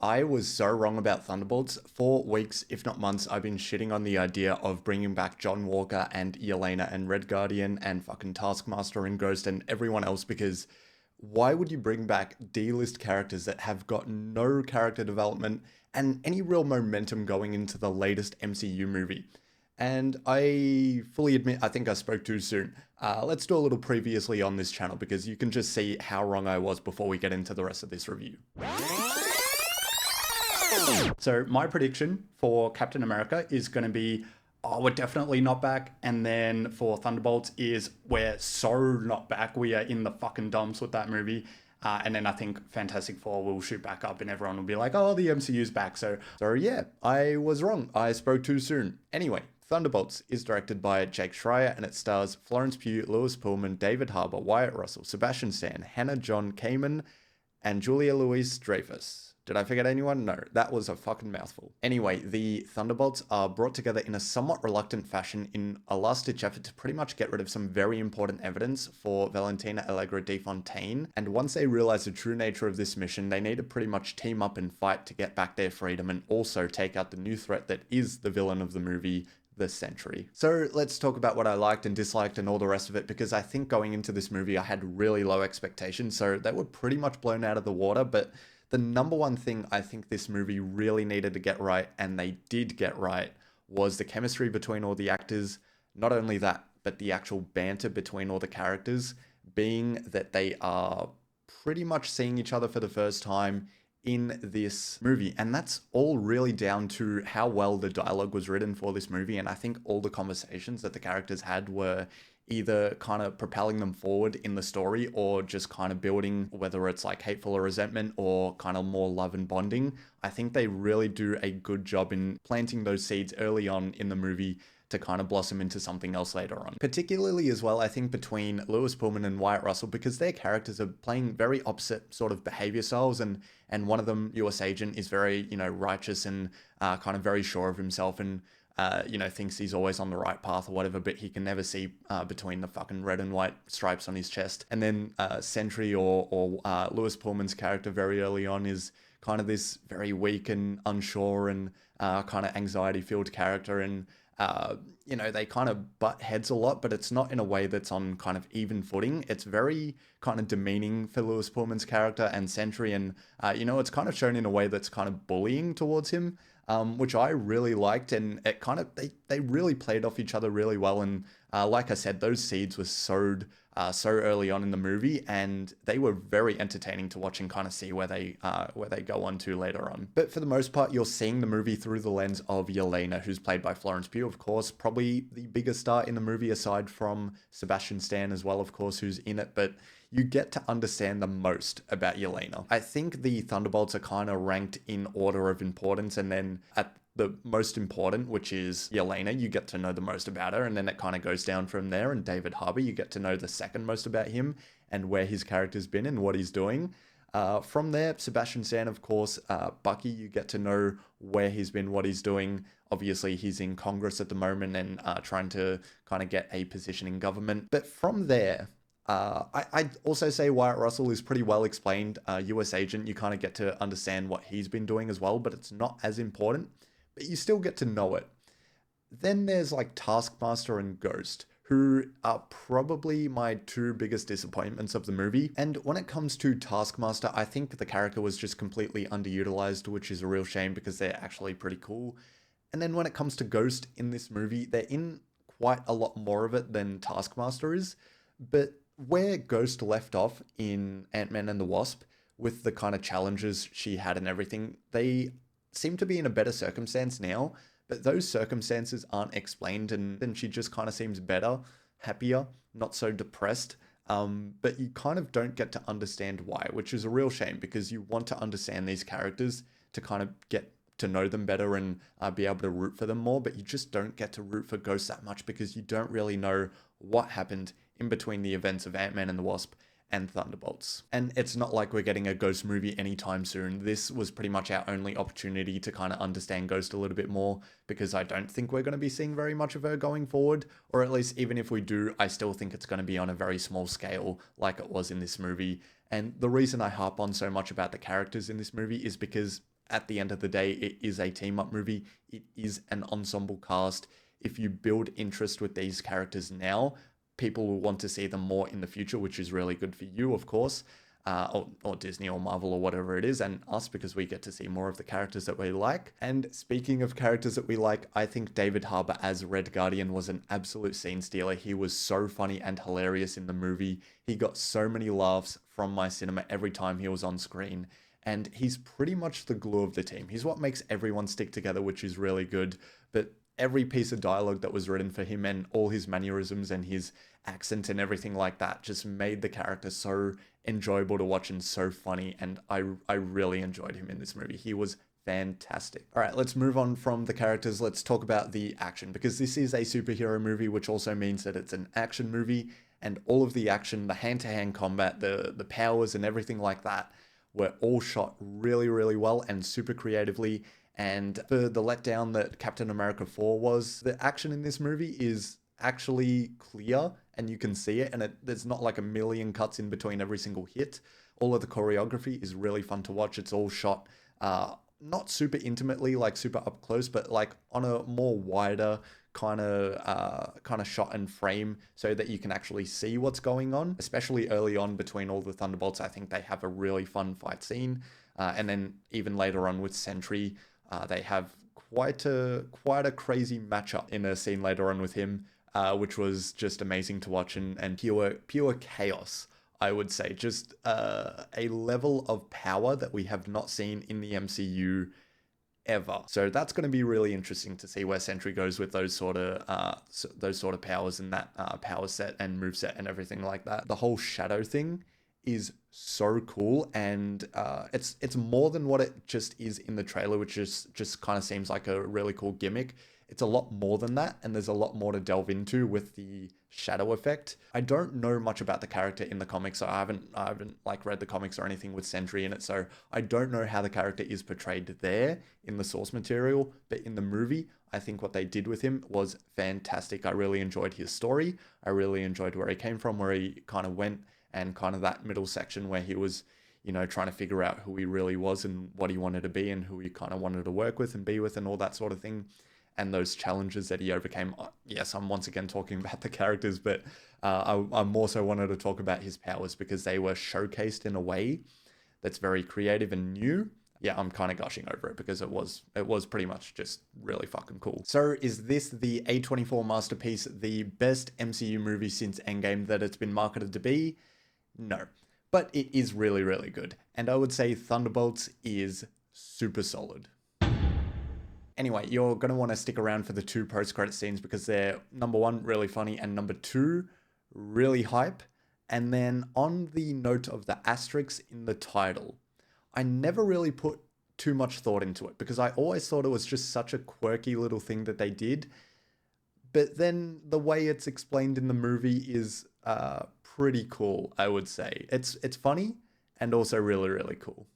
I was so wrong about Thunderbolts. For weeks, if not months, I've been shitting on the idea of bringing back John Walker and Yelena and Red Guardian and fucking Taskmaster and Ghost and everyone else because why would you bring back D-list characters that have got no character development and any real momentum going into the latest MCU movie? And I fully admit I think I spoke too soon. Let's do a little previously on this channel because you can just see how wrong I was before we get into the rest of this review. So my prediction for Captain America is going to be, oh, we're definitely not back. And then for Thunderbolts is, we're so not back. We are in the fucking dumps with that movie. And then I think Fantastic Four will shoot back up and everyone will be like, oh, the MCU's back. So yeah, I was wrong. I spoke too soon. Anyway, Thunderbolts is directed by Jake Schreier and it stars Florence Pugh, Lewis Pullman, David Harbour, Wyatt Russell, Sebastian Stan, Hannah John Kamen, and Julia Louis-Dreyfus. Did I forget anyone? No, that was a fucking mouthful. Anyway, the Thunderbolts are brought together in a somewhat reluctant fashion in a last-ditch effort to pretty much get rid of some very important evidence for Valentina Allegra de Fontaine. And once they realize the true nature of this mission, they need to pretty much team up and fight to get back their freedom and also take out the new threat that is the villain of the movie, the Sentry. So let's talk about what I liked and disliked and all the rest of it, because I think going into this movie I had really low expectations, so they were pretty much blown out of the water. But the number one thing I think this movie really needed to get right, and they did get right, was the chemistry between all the actors. Not only that, but the actual banter between all the characters, being that they are pretty much seeing each other for the first time in this movie. And that's all really down to how well the dialogue was written for this movie. And I think all the conversations that the characters had were either kind of propelling them forward in the story or just kind of building, whether it's like hateful or resentment or kind of more love and bonding. I think they really do a good job in planting those seeds early on in the movie to kind of blossom into something else later on. Particularly as well, I think between Lewis Pullman and Wyatt Russell, because their characters are playing very opposite sort of behavior styles, and one of them, US Agent, is very, righteous and kind of very sure of himself and thinks he's always on the right path or whatever, but he can never see between the fucking red and white stripes on his chest. And then Sentry or Lewis Pullman's character very early on is kind of this very weak and unsure and kind of anxiety-filled character, and they kind of butt heads a lot, but it's not in a way that's on kind of even footing. It's very kind of demeaning for Lewis Pullman's character and Sentry, and it's kind of shown in a way that's kind of bullying towards him, which I really liked, and it kind of they really played off each other really well. And like I said, those seeds were sowed so early on in the movie, and they were very entertaining to watch and kind of see where they go on to later on. But for the most part, you're seeing the movie through the lens of Yelena, who's played by Florence Pugh, of course, probably the biggest star in the movie aside from Sebastian Stan as well, of course, who's in it. But you get to understand the most about Yelena. I think the Thunderbolts are kind of ranked in order of importance, and then at the most important, which is Yelena, you get to know the most about her, and then it kind of goes down from there. And David Harbour, you get to know the second most about him and where his character's been and what he's doing. From there, Sebastian Stan, of course, Bucky, you get to know where he's been, what he's doing. Obviously, he's in Congress at the moment and trying to kind of get a position in government. But from there, I'd also say Wyatt Russell is pretty well explained. US Agent, you kind of get to understand what he's been doing as well, but it's not as important. But you still get to know it. Then there's like Taskmaster and Ghost, who are probably my two biggest disappointments of the movie. And when it comes to Taskmaster, I think the character was just completely underutilized, which is a real shame because they're actually pretty cool. And then when it comes to Ghost in this movie, they're in quite a lot more of it than Taskmaster is. But where Ghost left off in Ant-Man and the Wasp, with the kind of challenges she had and everything, they seem to be in a better circumstance now, but those circumstances aren't explained, and then she just kind of seems better, happier, not so depressed. But you kind of don't get to understand why, which is a real shame because you want to understand these characters to kind of get to know them better and be able to root for them more, but you just don't get to root for Ghost that much because you don't really know what happened in between the events of Ant-Man and the Wasp and Thunderbolts. And it's not like we're getting a Ghost movie anytime soon. This was pretty much our only opportunity to kind of understand Ghost a little bit more, because I don't think we're going to be seeing very much of her going forward, or at least even if we do, I still think it's going to be on a very small scale like it was in this movie. And the reason I harp on so much about the characters in this movie is because at the end of the day, it is a team up movie. It is an ensemble cast. If you build interest with these characters now, people will want to see them more in the future, which is really good for you, of course. Or Disney or Marvel or whatever it is, and us, because we get to see more of the characters that we like. And speaking of characters that we like, I think David Harbour as Red Guardian was an absolute scene stealer. He was so funny and hilarious in the movie. He got so many laughs from my cinema every time he was on screen. And he's pretty much the glue of the team. He's what makes everyone stick together, which is really good. But every piece of dialogue that was written for him and all his mannerisms and his accent and everything like that just made the character so enjoyable to watch and so funny. And I really enjoyed him in this movie. He was fantastic. All right, let's move on from the characters. Let's talk about the action, because this is a superhero movie, which also means that it's an action movie, and all of the action, the hand-to-hand combat, the powers and everything like that were all shot really, really well and super creatively. And for the letdown that Captain America 4 was, the action in this movie is actually clear and you can see it, and there's not like a million cuts in between every single hit. All of the choreography is really fun to watch. It's all shot not super intimately, like super up close, but like on a more wider kind of shot and frame, so that you can actually see what's going on. Especially early on between all the Thunderbolts, I think they have a really fun fight scene, and then even later on with Sentry, they have quite a crazy matchup in a scene later on with him, which was just amazing to watch, and pure chaos, I would say. Just a level of power that we have not seen in the MCU ever. So that's going to be really interesting to see where Sentry goes with those sort of powers and that power set and move set and everything like that. The whole shadow thing is so cool, and it's more than what it just is in the trailer, which is just kind of seems like a really cool gimmick. It's a lot more than that, and there's a lot more to delve into with the shadow effect. I don't know much about the character in the comics, so I haven't like read the comics or anything with Sentry in it, so I don't know how the character is portrayed there in the source material. But in the movie, I think what they did with him was fantastic. I really enjoyed his story. I really enjoyed where he came from, where he kind of went, and kind of that middle section where he was, trying to figure out who he really was and what he wanted to be and who he kind of wanted to work with and be with and all that sort of thing. And those challenges that he overcame. Yes, I'm once again talking about the characters, but I more so wanted to talk about his powers, because they were showcased in a way that's very creative and new. Yeah, I'm kind of gushing over it because it was pretty much just really fucking cool. So is this the A24 masterpiece, the best MCU movie since Endgame that it's been marketed to be? No, but it is really, really good. And I would say Thunderbolts is super solid. Anyway, you're going to want to stick around for the 2 post-credit scenes, because they're, number 1, really funny, and number 2, really hype. And then on the note of the asterisks in the title, I never really put too much thought into it, because I always thought it was just such a quirky little thing that they did. But then the way it's explained in the movie is pretty cool, I would say. It's funny and also really, really cool.